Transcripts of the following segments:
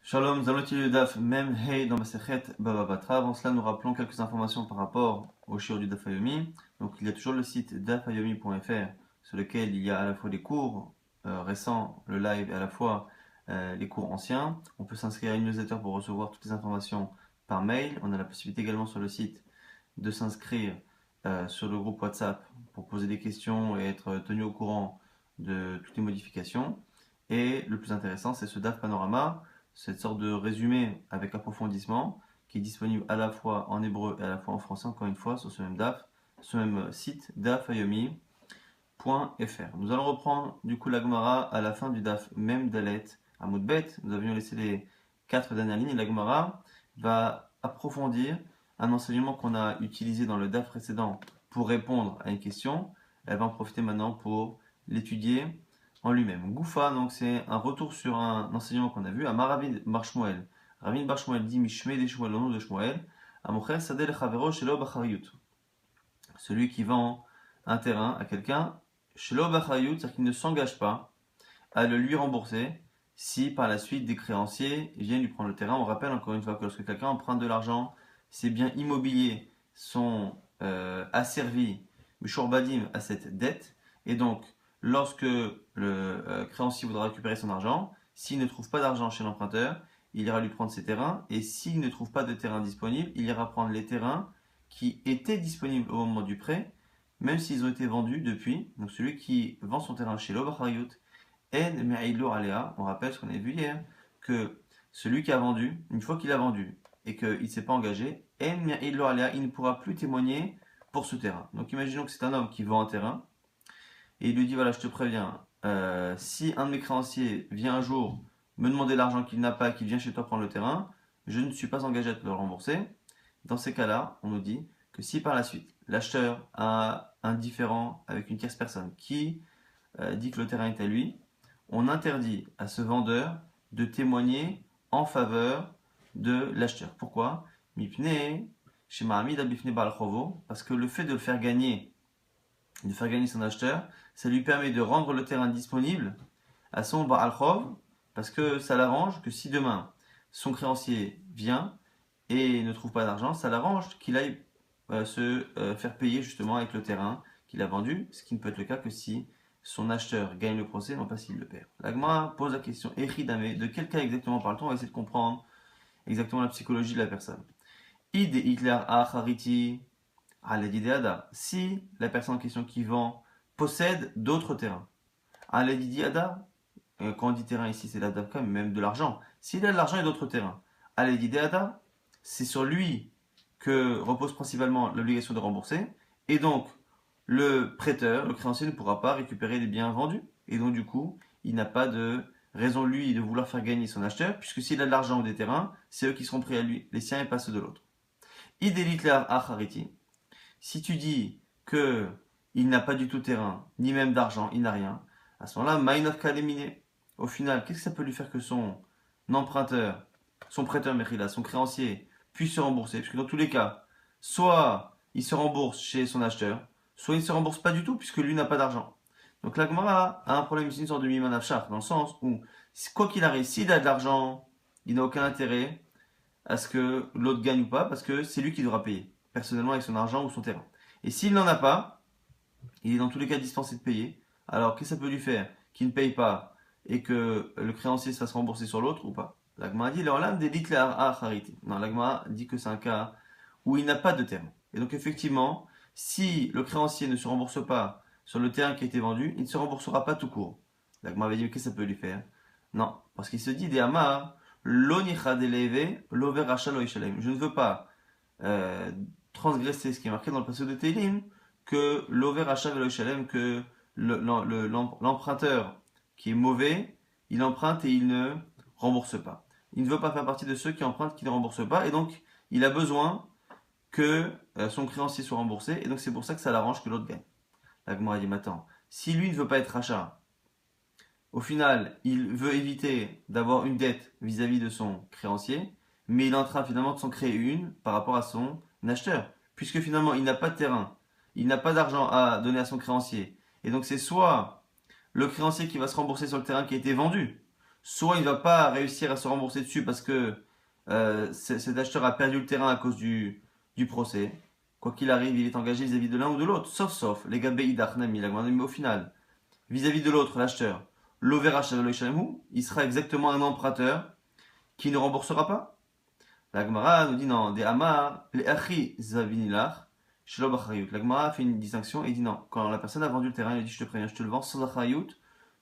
Shalom, nous allons utiliser le DAF Mem Hey dans Masechet Baba Batra. Avant cela, nous rappelons quelques informations par rapport au shiur du DAF Hayomi. Donc, il y a toujours le site dafayomi.fr sur lequel il y a à la fois les cours récents, le live, et à la fois les cours anciens. On peut s'inscrire à une newsletter pour recevoir toutes les informations par mail. On a la possibilité également sur le site de s'inscrire sur le groupe WhatsApp pour poser des questions et être tenu au courant de toutes les modifications. Et le plus intéressant, c'est ce DAF Panorama, cette sorte de résumé avec approfondissement qui est disponible à la fois en hébreu et à la fois en français, encore une fois, sur ce même DAF, ce même site, dafayomi.fr. Nous allons reprendre du coup la Gemara à la fin du DAF Mem Dalet à Moudbet. Nous avions laissé les 4 dernières lignes et la Gemara va approfondir un enseignement qu'on a utilisé dans le DAF précédent pour répondre à une question. Elle va en profiter maintenant pour l'étudier en lui-même. Goufa, donc c'est un retour sur un enseignement qu'on a vu à Maravid Bar Shmuel. Ravin Bar Shmuel dit Mishmei de Shmuel, au nom de Shmuel, Amocher Sadel Chavero Shelo Bachariyut. Celui qui vend un terrain à quelqu'un, Shelo Bachariyut, c'est-à-dire qu'il ne s'engage pas à le lui rembourser si par la suite des créanciers viennent lui prendre le terrain. On rappelle encore une fois que lorsque quelqu'un emprunte de l'argent, ses biens immobiliers sont asservis, Mishorbadim, à cette dette, et donc lorsque le créancier voudra récupérer son argent, s'il ne trouve pas d'argent chez l'emprunteur, il ira lui prendre ses terrains, et s'il ne trouve pas de terrain disponible, il ira prendre les terrains qui étaient disponibles au moment du prêt, même s'ils ont été vendus depuis. Donc celui qui vend son terrain chez l'Obachariyut, En Me'ilur Alea, on rappelle ce qu'on a vu hier, que celui qui a vendu, une fois qu'il a vendu et qu'il ne s'est pas engagé, En Me'ilur Alea, il ne pourra plus témoigner pour ce terrain. Donc imaginons que c'est un homme qui vend un terrain, et il lui dit voilà, je te préviens, si un de mes créanciers vient un jour me demander l'argent qu'il n'a pas, qu'il vient chez toi prendre le terrain, je ne suis pas engagé à te le rembourser. Dans ces cas-là, on nous dit que si par la suite l'acheteur a un différend avec une tierce personne qui dit que le terrain est à lui, on interdit à ce vendeur de témoigner en faveur de l'acheteur. Pourquoi? Mipne, Shema Amid Abifne Baal Chovo, parce que le fait de faire gagner son acheteur, ça lui permet de rendre le terrain disponible à son Baal Chov, parce que ça l'arrange que si demain son créancier vient et ne trouve pas d'argent, ça l'arrange qu'il aille se faire payer justement avec le terrain qu'il a vendu, ce qui ne peut être le cas que si son acheteur gagne le procès, non pas s'il le perd. L'Agma pose la question, Echidame, de quel cas exactement parle-t-on? On va essayer de comprendre exactement la psychologie de la personne. Id Hitler Achariti Aledidéada. Si la personne en question qui vend possède d'autres terrains, Aledidéada, quand on dit terrain ici, c'est l'adavka, mais même de l'argent. S'il a de l'argent et d'autres terrains, Aledidéada, c'est sur lui que repose principalement l'obligation de rembourser, et donc le prêteur, le créancier ne pourra pas récupérer les biens vendus, et donc du coup, il n'a pas de raison lui de vouloir faire gagner son acheteur, puisque s'il a de l'argent ou des terrains, c'est eux qui seront pris à lui, les siens et pas ceux de l'autre. Idelitler achariti. Si tu dis que il n'a pas du tout de terrain, ni même d'argent, il n'a rien, à ce moment-là, minor kalemine. Au final, qu'est-ce que ça peut lui faire que son emprunteur, son prêteur Mechila, son créancier, puisse se rembourser? Puisque dans tous les cas, soit il se rembourse chez son acheteur, soit il ne se rembourse pas du tout, puisque lui n'a pas d'argent. Donc la Gemara a un problème ici, une sorte de mimanafshar, dans le sens où, quoi qu'il arrive, s'il a de l'argent, il n'a aucun intérêt à ce que l'autre gagne ou pas, parce que c'est lui qui devra payer, personnellement avec son argent ou son terrain. Et s'il n'en a pas, il est dans tous les cas dispensé de payer. Alors qu'est-ce que ça peut lui faire qu'il ne paye pas et que le créancier se fasse rembourser sur l'autre ou pas? L'Agma dit l'Orlam des Hariti. Non, l'Agma dit que c'est un cas où il n'a pas de terrain. Et donc effectivement, si le créancier ne se rembourse pas sur le terrain qui a été vendu, il ne se remboursera pas tout court. L'Agma avait dit qu'est-ce que ça peut lui faire? Non, parce qu'il se dit des Amar, l'onicha deleve, l'over rachal oishalem. Je ne veux pas transgresser ce qui est marqué dans le passage de Télim, que l'over rachal oishalem, que l'emprunteur qui est mauvais, il emprunte et il ne rembourse pas. Il ne veut pas faire partie de ceux qui empruntent qui ne remboursent pas, et donc il a besoin que son créancier soit remboursé, et donc c'est pour ça que ça l'arrange que l'autre gagne. La Gemara dit, mais attends, si lui ne veut pas être rachat, au final, il veut éviter d'avoir une dette vis-à-vis de son créancier, mais il est en train finalement de s'en créer une par rapport à son acheteur, puisque finalement il n'a pas de terrain, il n'a pas d'argent à donner à son créancier, et donc c'est soit le créancier qui va se rembourser sur le terrain qui a été vendu, soit il ne va pas réussir à se rembourser dessus parce que cet acheteur a perdu le terrain à cause du procès. Quoi qu'il arrive, il est engagé vis-à-vis de l'un ou de l'autre, sauf les gabé idachnami, la mais au final, vis-à-vis de l'autre, l'acheteur, l'overa shalom, il sera exactement un emprunteur qui ne remboursera pas. La Gemara nous dit non, des Amar, les Achi Zavinilach, Shelo Bacharayut. La Gemara fait une distinction et dit non, quand la personne a vendu le terrain, il a dit je te préviens, je te le vends sans Acharayut,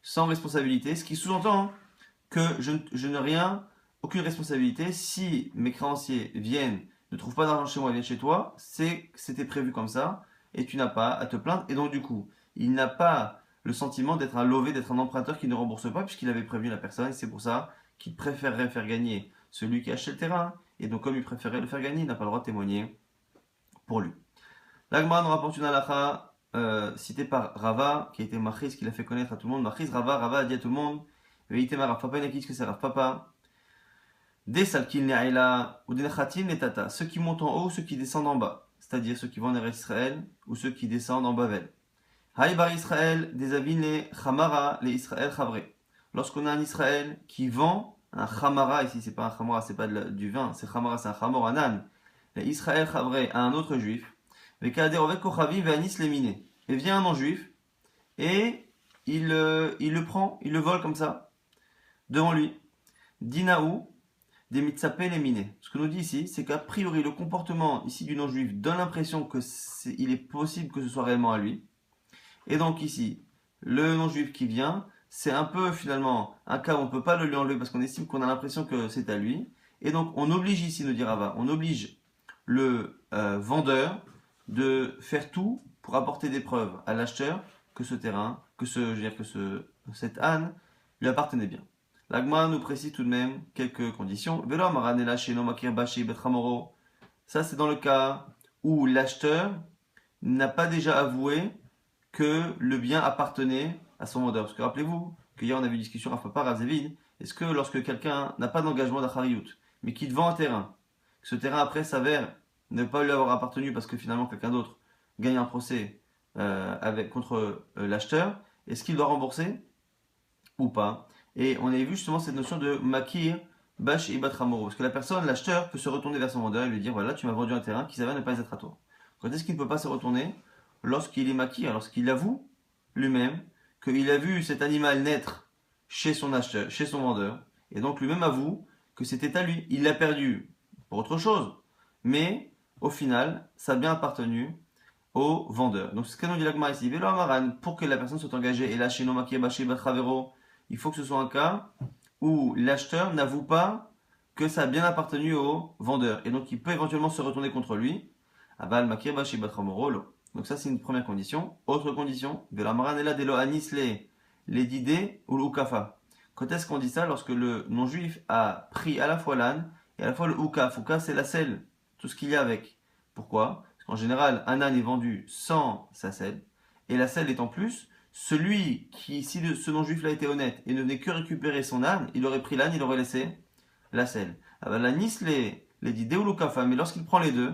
sans responsabilité, ce qui sous-entend que je n'ai rien, aucune responsabilité. Si mes créanciers viennent, ne trouvent pas d'argent chez moi, viennent chez toi, c'est que c'était prévu comme ça et tu n'as pas à te plaindre. Et donc, du coup, il n'a pas le sentiment d'être un lové, d'être un emprunteur qui ne rembourse pas, puisqu'il avait prévenu la personne et c'est pour ça qu'il préférerait faire gagner celui qui a acheté le terrain. Et donc, comme il préférait le faire gagner, il n'a pas le droit de témoigner pour lui. L'Agma nous rapporte une halakha citée par Rava, qui a été Machis, qui l'a fait connaître à tout le monde. Machis, Rava a dit à tout le monde Veitema Rav Papa, il a dit que c'est Rav Papa. Des salkil ne'aila ou des nechatim netata, ceux qui montent en haut, ceux qui descendent en bas, c'est-à-dire ceux qui vont en Eretz Israël ou ceux qui descendent en Bavel. Haï bar Israël, des avines les chamara, les Israël chavre. Lorsqu'on a un Israël qui vend un chamara, ici c'est pas un chamara, c'est pas du vin, c'est chamara, c'est un chamor, un âne, les Israël chavre à un autre juif, et vient un non-juif et il le prend, il le vole comme ça devant lui. Dinaou, des mitzapé les minés. Ce que nous dit ici, c'est qu'a priori, le comportement ici du non-juif donne l'impression que il est possible que ce soit réellement à lui. Et donc ici, le non-juif qui vient, c'est un peu finalement un cas où on ne peut pas le lui enlever parce qu'on estime qu'on a l'impression que c'est à lui. Et donc on oblige ici, nous dit Rava, on oblige le vendeur de faire tout pour apporter des preuves à l'acheteur que ce terrain, cet âne lui appartenait bien. L'Agma nous précise tout de même quelques conditions. Ça, c'est dans le cas où l'acheteur n'a pas déjà avoué que le bien appartenait à son vendeur. Parce que rappelez-vous qu'hier on avait une discussion à Papa Razevin. Est-ce que lorsque quelqu'un n'a pas d'engagement d'Achariyut, mais qu'il vend un terrain, que ce terrain après s'avère ne pas lui avoir appartenu parce que finalement quelqu'un d'autre gagne un procès contre l'acheteur, est-ce qu'il doit rembourser ou pas? Et on avait vu justement cette notion de makir, bash et batramoro. Parce que la personne, l'acheteur, peut se retourner vers son vendeur et lui dire voilà, tu m'as vendu un terrain qui s'avère ne pas être à toi. Quand est-ce qu'il ne peut pas se retourner? Lorsqu'il est makir, lorsqu'il avoue lui-même qu'il a vu cet animal naître chez son acheteur, chez son vendeur, et donc lui-même avoue que c'était à lui. Il l'a perdu pour autre chose, mais au final, ça a bien appartenu au vendeur. Donc c'est ce qu'a nous dit l'Agma ici. Vélo Amaran, pour que la personne soit engagée et lâche no makir, bash et batravero, il faut que ce soit un cas où l'acheteur n'avoue pas que ça a bien appartenu au vendeur. Et donc il peut éventuellement se retourner contre lui. Aval makir bashi batramorolo. Donc ça c'est une première condition. Autre condition, de la maranella de lo anis les didé ou l'ukafa. Quand est-ce qu'on dit ça? Lorsque le non-juif a pris à la fois l'âne et à la fois le ukaf. Ukaf c'est la selle, tout ce qu'il y a avec. Pourquoi? Parce qu'en général, un âne est vendu sans sa selle. Et la selle est en plus, celui qui, si ce non-juif là était honnête et ne venait que récupérer son âne, il aurait pris l'âne, il aurait laissé la selle. Alors la Nice les dit Deulukafa, mais lorsqu'il prend les deux,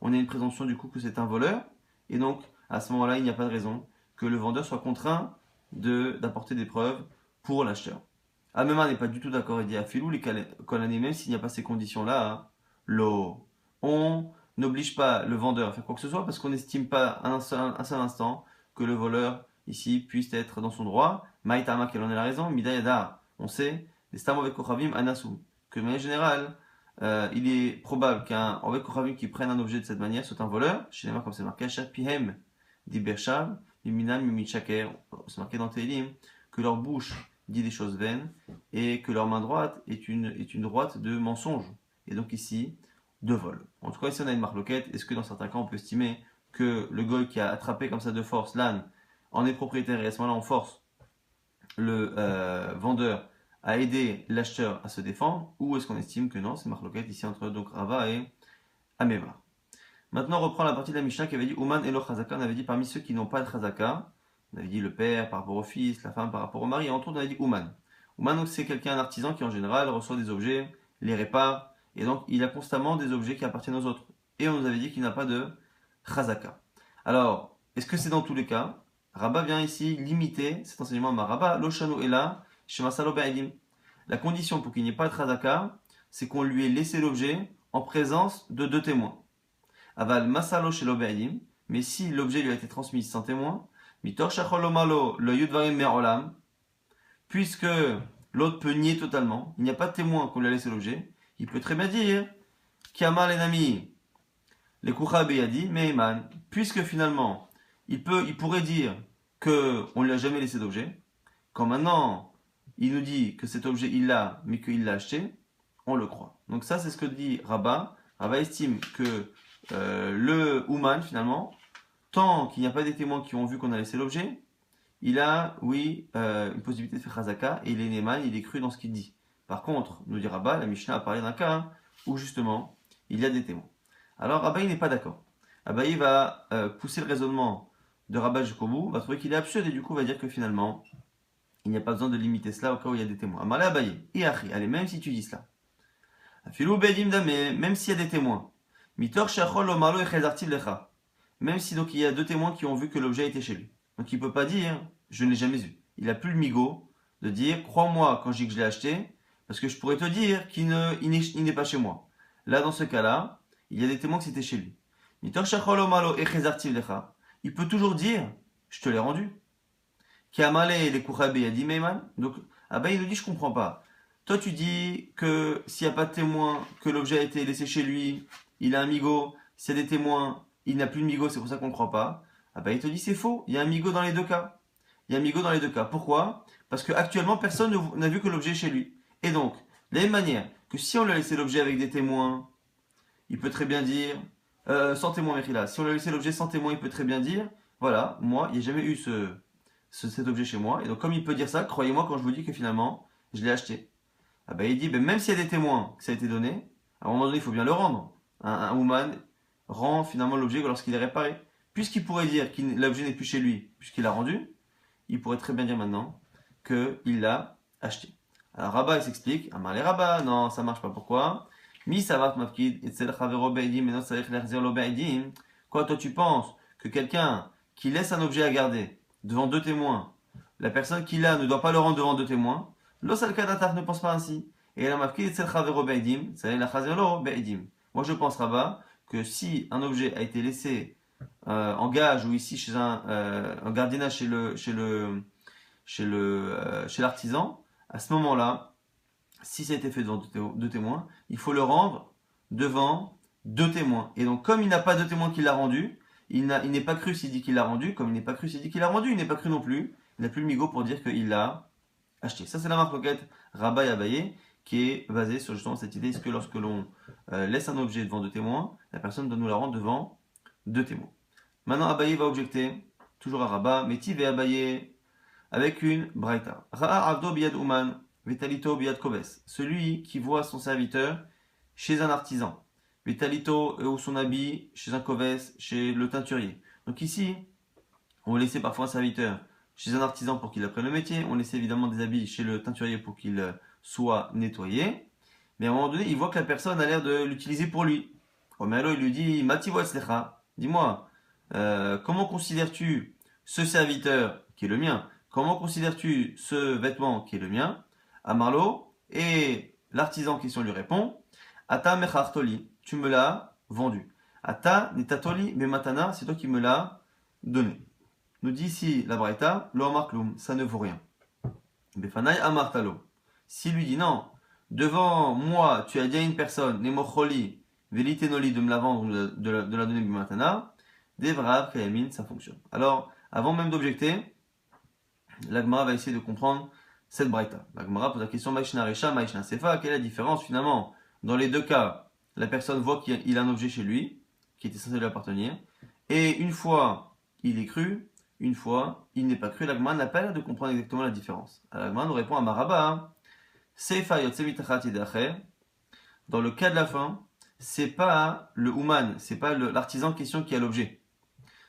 on a une présomption du coup que c'est un voleur, et donc à ce moment-là, il n'y a pas de raison que le vendeur soit contraint d'apporter des preuves pour l'acheteur. Amema n'est pas du tout d'accord, il dit à Filou, les Kolané, même s'il n'y a pas ces conditions-là, hein, on n'oblige pas le vendeur à faire quoi que ce soit parce qu'on n'estime pas un seul instant que le voleur ici puisse être dans son droit. Maïtama, qu'elle en est la raison, Midayada, on sait, les Stamovek Kochavim Anasu, que de manière générale, il est probable qu'un Ovek Kochavim qui prenne un objet de cette manière soit un voleur. Chez les marques, comme c'est marqué, Shapihem, Dibershav, Liminam, Mimichaker, c'est marqué dans Télim, que leur bouche dit des choses vaines et que leur main droite est une droite de mensonge. Et donc ici, de vol. En tout cas, ici on a une marloquette. Est-ce que dans certains cas, on peut estimer que le goy qui a attrapé comme ça de force l'âne en est propriétaire et à ce moment-là, on force le vendeur à aider l'acheteur à se défendre, ou est-ce qu'on estime que non, c'est marloquette ici entre donc Rava et Ameva. Maintenant, on reprend la partie de la Mishnah qui avait dit Ouman et lo chazaka. On avait dit parmi ceux qui n'ont pas de chazaka, on avait dit le père par rapport au fils, la femme par rapport au mari, et entre autres, on avait dit Ouman. Ouman, donc c'est quelqu'un, un artisan qui en général reçoit des objets, les répare, et donc il a constamment des objets qui appartiennent aux autres. Et on nous avait dit qu'il n'a pas de chazaka. Alors, est-ce que c'est dans tous les cas? Rabba vient ici limiter cet enseignement à Rabba, Loshanu est là, chez Masalo Be'edim. La condition pour qu'il n'y ait pas de Khazaka, c'est qu'on lui ait laissé l'objet en présence de deux témoins. Aval masalo shelo be'edim, mais si l'objet lui a été transmis sans témoin, mitor shachol omalo lo yudvarim me'olam, puisque l'autre peut nier totalement, il n'y a pas de témoin qu'on lui a laissé l'objet, il peut très bien dire Kiamal enami, les koucha beyadi me'eman, puisque finalement il pourrait dire qu'on ne lui a jamais laissé d'objet, quand maintenant il nous dit que cet objet il l'a, mais qu'il l'a acheté, on le croit. Donc ça c'est ce que dit Rabat. Rabat estime que le Ouman finalement, tant qu'il n'y a pas des témoins qui ont vu qu'on a laissé l'objet, il a, oui, une possibilité de faire Khazaka, et il est Neyman, il est cru dans ce qu'il dit. Par contre, nous dit Rabat, la Mishnah a parlé d'un cas où justement il y a des témoins. Alors Abaye n'est pas d'accord. Abaye va pousser le raisonnement de Rabat jusqu'au bout, va trouver qu'il est absurde et du coup va dire que finalement il n'y a pas besoin de limiter cela au cas où il y a des témoins. Amalé Abaye, Iachi, allez, même si tu dis cela. Afilou Bedim Dame, même s'il y a des témoins. Mitor Shachol Omalo Echezartiv Lecha. Même si donc il y a deux témoins qui ont vu que l'objet était chez lui. Donc il ne peut pas dire je ne l'ai jamais vu. Il n'a plus le migo de dire crois-moi quand je dis que je l'ai acheté, parce que je pourrais te dire qu'il n'est pas chez moi. Là, dans ce cas-là, il y a des témoins que c'était chez lui. Mitor Shachol Omalo Echezartiv Lecha. Il peut toujours dire je te l'ai rendu. Kiamale les Kouchabe Yadi Meiman. Donc il nous dit je comprends pas. Toi, tu dis que s'il n'y a pas de témoin, que l'objet a été laissé chez lui, il a un migo. S'il y a des témoins, il n'a plus de migo, c'est pour ça qu'on ne croit pas. Il te dit c'est faux, il y a un migo dans les deux cas. Il y a un migo dans les deux cas. Pourquoi? Parce qu'actuellement, personne n'a vu que l'objet est chez lui. Et donc, de la même manière que si on lui a laissé l'objet avec des témoins, il peut très bien dire, sans témoin, Mechila, si on lui a laissé l'objet sans témoin, il peut très bien dire, voilà, moi, il n'y a jamais eu cet objet chez moi. Et donc, comme il peut dire ça, croyez-moi quand je vous dis que finalement, je l'ai acheté. Il dit, même s'il y a des témoins que ça a été donné, à un moment donné, il faut bien le rendre. Un woman rend finalement l'objet lorsqu'il est réparé. Puisqu'il pourrait dire que l'objet n'est plus chez lui, puisqu'il l'a rendu, il pourrait très bien dire maintenant qu'il l'a acheté. Alors Rabat il s'explique, Amar les Rabat, non, ça marche pas, pourquoi? Mi savat mafkid, et chavero be'edim, et non sarich l'achzir lo be'edim. Quoi, toi tu penses que quelqu'un qui laisse un objet à garder devant deux témoins, la personne qui l'a ne doit pas le rendre devant deux témoins? L'osal kadatar ne pense pas ainsi. Et la mafkid, et chavero be'edim, sarich l'achzir lo be'edim. Moi je pense Rabat que si un objet a été laissé en gage ou ici chez un gardiennage chez l'artisan, à ce moment-là, si ça a été fait devant deux témoins, il faut le rendre devant deux témoins. Et donc, comme il n'a pas de témoin qui l'a rendu, il n'est pas cru s'il dit qu'il l'a rendu, comme il n'est pas cru s'il dit qu'il l'a rendu, il n'est pas cru non plus. Il n'a plus le migo pour dire qu'il l'a acheté. Ça, c'est la marque roquette Rabat et Abaye, qui est basée sur justement cette idée, est-ce que lorsque l'on laisse un objet devant deux témoins, la personne doit nous la rendre devant deux témoins. Maintenant, Abaye va objecter, toujours à Rabat, Métiv et Abaye, avec une braïta. Ra'a Avdo biyad Uman, Vitalito biyad Koves. Celui qui voit son serviteur chez un artisan. Vitalito ou son habit chez un Koves, chez le teinturier. Donc ici, on laissait parfois un serviteur chez un artisan pour qu'il apprenne le métier. On laissait évidemment des habits chez le teinturier pour qu'il soit nettoyé. Mais à un moment donné, il voit que la personne a l'air de l'utiliser pour lui. Romero, il lui dit, Mativo Etzlecha, dis-moi, comment considères-tu ce serviteur qui est le mien? Comment considères-tu ce vêtement qui est le mien? Amarlo, et l'artisan en question lui répond, Ata mechartoli, tu me l'as vendu. Ata netatoli mematana, c'est toi qui me l'as donné. Nous dit ici la Braïta, lo amarklum, ça ne vaut rien. Befanai amartalo. S'il lui dit non, devant moi, tu as dit à une personne, nemocholi, velitenoli, de me la vendre, de la donner bimatana, devrav kayamin, ça fonctionne. Alors, avant même d'objecter, l'Agmara va essayer de comprendre cette braïta. L'Agmara pose la question Maïshna Recha, Maïshna Sefa, quelle est la différence finalement? Dans les deux cas, la personne voit qu'il a un objet chez lui, qui était censé lui appartenir, et une fois il est cru, une fois il n'est pas cru. L'Agmara n'a pas l'air de comprendre exactement la différence. L'Agmara nous répond à Maraba, Sefa Yotse Mitachat Yedacher. Dans le cas de la fin, c'est pas le Ouman, c'est pas l'artisan en question qui a l'objet.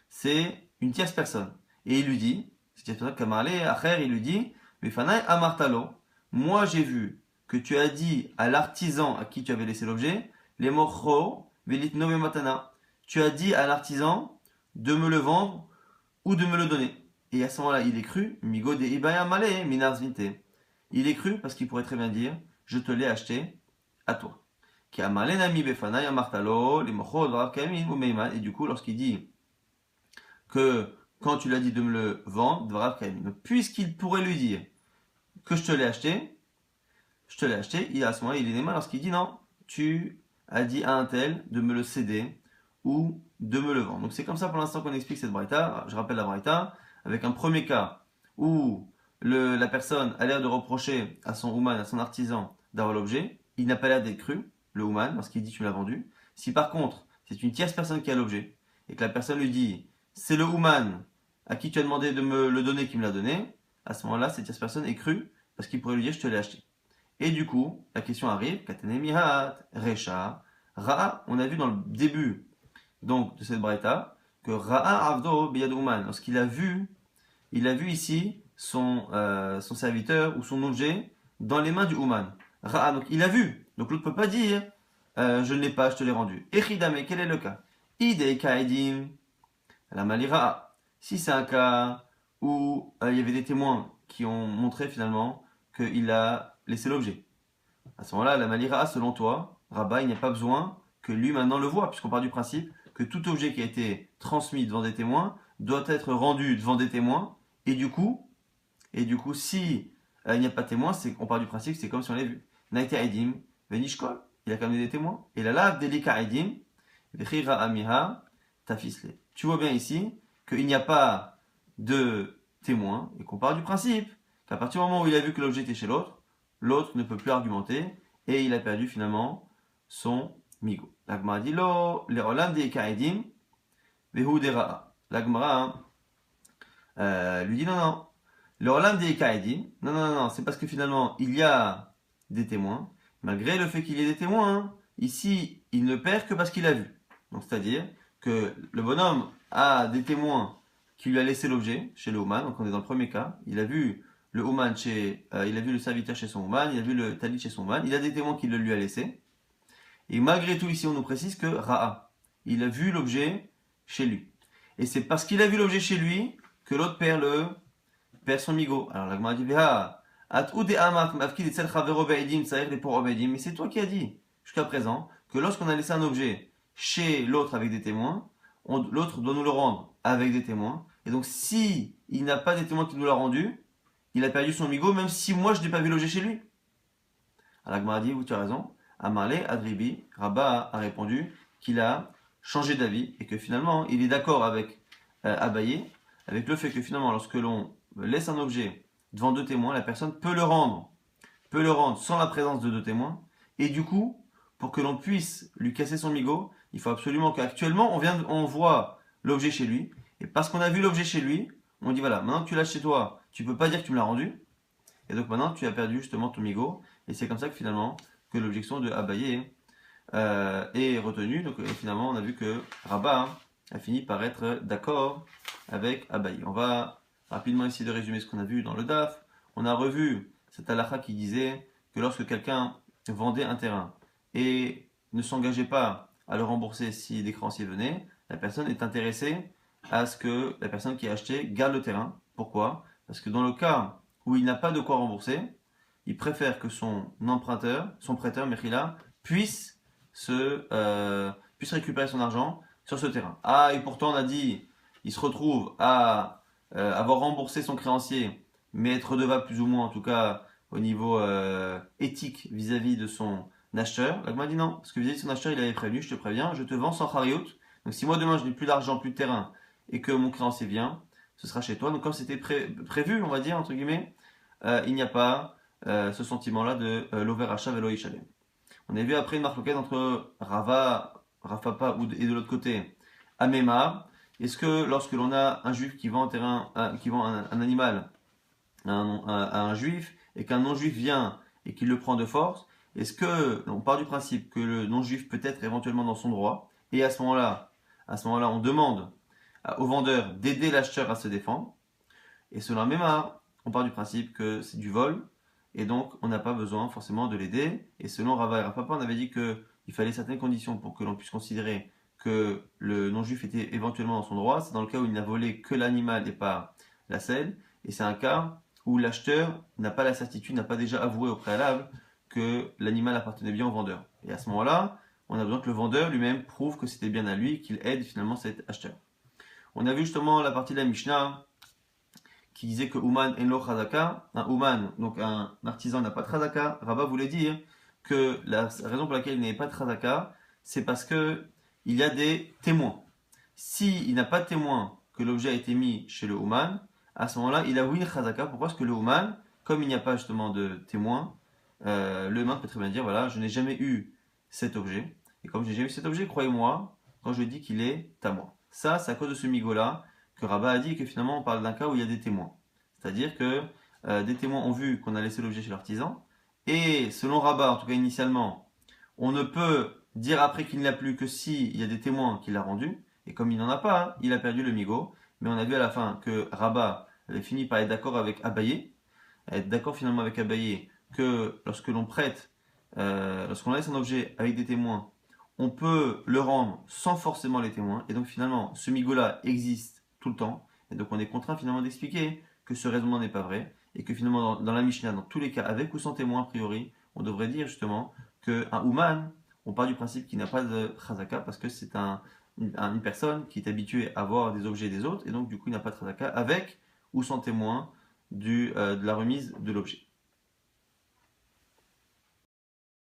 C'est une tierce personne. Et il lui dit, c'est Kamarle, Acher, il lui dit, Mefanai Amartalo, moi j'ai vu que tu as dit à l'artisan à qui tu avais laissé l'objet, les mocho, velitno matana. Tu as dit à l'artisan de me le vendre ou de me le donner. Et à ce moment-là, il est cru, Migo de Ibaya Male, Minar Zvinte. il est cru parce qu'il pourrait très bien dire je te l'ai acheté à toi. Et du coup, lorsqu'il dit que quand tu l'as dit de me le vendre, puisqu'il pourrait lui dire que je te l'ai acheté, à ce moment-là, il est mal lorsqu'il dit non, tu as dit à un tel de me le céder ou de me le vendre. Donc c'est comme ça pour l'instant qu'on explique cette braïta. Je rappelle la braïta avec un premier cas où la personne a l'air de reprocher à son ouman, à son artisan d'avoir l'objet. Il n'a pas l'air d'être cru, le ouman, lorsqu'il dit tu l'as vendu. Si par contre c'est une tierce personne qui a l'objet et que la personne lui dit c'est le ouman à qui tu as demandé de me le donner qui me l'a donné, à ce moment-là cette tierce personne est crue parce qu'il pourrait lui dire je te l'ai acheté. Et du coup, la question arrive, Katanemihat, Recha, Ra'a, on a vu dans le début donc, de cette braïta que Ra'a Avdo Biyadouman, lorsqu'il a vu, ici son serviteur ou son objet dans les mains du Ouman. Ra'a, donc il a vu, donc l'autre ne peut pas dire je ne l'ai pas, je te l'ai rendu. Echida, mais quel est le cas? Idei Kaedim, la Malira. Si c'est un cas où il y avait des témoins qui ont montré finalement qu'il a laissé l'objet. À ce moment-là, la malira, selon toi, Rabat, il n'y a pas besoin que lui maintenant le voie, puisqu'on part du principe que tout objet qui a été transmis devant des témoins doit être rendu devant des témoins, et du coup, si il n'y a pas de témoins, on part du principe que c'est comme si on l'avait vu. Naïta Edim, Venishkol, il a quand même des témoins. Et la lave Delika Edim, Vechira Amiha, Tafisle. Tu vois bien ici qu'il n'y a pas de témoins, et qu'on part du principe qu'à partir du moment où il a vu que l'objet était chez l'autre, l'autre ne peut plus argumenter et il a perdu finalement son migo. L'agmara dit lo, les olam de kaedim, vehu dera. L'agmara lui dit non, non. Le olam de kaedim, non, c'est parce que finalement il y a des témoins. Malgré le fait qu'il y ait des témoins, ici il ne perd que parce qu'il a vu. Donc c'est-à-dire que le bonhomme a des témoins qui lui a laissé l'objet chez le Ouman. Donc on est dans le premier cas. Il a vu le Ouman il a vu le serviteur chez son Ouman, il a vu le talit chez son Ouman, il a des témoins qui le lui a laissé. Et malgré tout, ici, on nous précise que Ra'a, il a vu l'objet chez lui. Et c'est parce qu'il a vu l'objet chez lui que l'autre perd son migo. Alors la Gemara dit, mais c'est toi qui as dit, jusqu'à présent, que lorsqu'on a laissé un objet chez l'autre avec des témoins, l'autre doit nous le rendre avec des témoins. Et donc, si il n'a pas des témoins qui nous l'ont rendu, il a perdu son migo, même si moi je n'ai pas vu l'objet chez lui. Alors la Gemara dit, oui, tu as raison. Amarle, Adribi, Rabat a répondu qu'il a changé d'avis et que finalement, il est d'accord avec Abaye, avec le fait que finalement, lorsque l'on laisse un objet devant deux témoins, la personne peut le rendre sans la présence de deux témoins. Et du coup, pour que l'on puisse lui casser son migo, il faut absolument qu'actuellement, on voit l'objet chez lui. Et parce qu'on a vu l'objet chez lui, on dit voilà, maintenant que tu l'as chez toi, tu peux pas dire que tu me l'as rendu. Et donc maintenant, tu as perdu justement ton migo. Et c'est comme ça que finalement, que l'objection de Abaye est retenue. Donc finalement, on a vu que Rabat a fini par être d'accord avec Abaye. On va rapidement essayer de résumer ce qu'on a vu dans le DAF. On a revu cette halakha qui disait que lorsque quelqu'un vendait un terrain et ne s'engageait pas à le rembourser si des créanciers venaient, la personne est intéressée à ce que la personne qui a acheté garde le terrain. Pourquoi? Parce que dans le cas où il n'a pas de quoi rembourser, il préfère que son prêteur, Mechila, puisse récupérer son argent sur ce terrain. Ah, et pourtant on a dit, il se retrouve à avoir remboursé son créancier, mais être redevable plus ou moins, en tout cas au niveau éthique vis-à-vis de son acheteur. Là, il m'a dit non, parce que vis-à-vis de son acheteur, il avait prévenu, je te préviens, je te vends sans chariout. Donc si moi demain je n'ai plus d'argent, plus de terrain, et que mon créancier vient, ce sera chez toi. Donc comme c'était prévu, on va dire, entre guillemets, il n'y a pas ce sentiment-là de l'over achat velo ishalem. On a vu après une marloquette entre Rafapa et de l'autre côté Amema. Est-ce que lorsque l'on a un juif qui vend un animal à un juif et qu'un non-juif vient et qu'il le prend de force, est-ce que on part du principe que le non-juif peut être éventuellement dans son droit et à ce moment-là, on demande au vendeur d'aider l'acheteur à se défendre. Et selon Amema, on part du principe que c'est du vol et donc on n'a pas besoin forcément de l'aider. Et selon Rava et Rafapa, on avait dit qu'il fallait certaines conditions pour que l'on puisse considérer que le non-juif était éventuellement dans son droit. C'est dans le cas où il n'a volé que l'animal et pas la selle. Et c'est un cas où l'acheteur n'a pas la certitude, n'a pas déjà avoué au préalable que l'animal appartenait bien au vendeur. Et à ce moment-là, on a besoin que le vendeur lui-même prouve que c'était bien à lui, qu'il aide finalement cet acheteur. On a vu justement la partie de la Mishnah qui disait que Ouman en lo chazaka, un Ouman, donc un artisan n'a pas de chazaka. Rabat voulait dire que la raison pour laquelle il n'avait pas de chazaka, c'est parce que il y a des témoins. S'il n'a pas de témoins que l'objet a été mis chez le Ouman, à ce moment-là, il a oui une chazaka. Pourquoi? Parce que le Ouman, comme il n'y a pas justement de témoins, le Ouman peut très bien dire voilà, je n'ai jamais eu cet objet. Et comme je n'ai jamais eu cet objet, croyez-moi, quand je dis qu'il est à moi. Ça, c'est à cause de ce migo-là que Rabat a dit que finalement on parle d'un cas où il y a des témoins. C'est-à-dire que des témoins ont vu qu'on a laissé l'objet chez l'artisan, et selon Rabat, en tout cas initialement, on ne peut dire après qu'il ne l'a plus que s'il y a des témoins qui l'a rendu, et comme il n'en a pas, il a perdu le migo, mais on a vu à la fin que Rabat avait fini par être d'accord avec Abaye, être d'accord finalement avec Abaye que lorsque l'on prête, lorsqu'on laisse un objet avec des témoins, on peut le rendre sans forcément les témoins. Et donc finalement, ce migo-là existe tout le temps. Et donc on est contraint finalement d'expliquer que ce raisonnement n'est pas vrai. Et que finalement, dans la Mishnah, dans tous les cas, avec ou sans témoin, a priori, on devrait dire justement qu'un Ouman, on part du principe qu'il n'a pas de Chazaka parce que c'est une personne qui est habituée à voir des objets des autres. Et donc du coup, il n'a pas de Chazaka avec ou sans témoin de la remise de l'objet.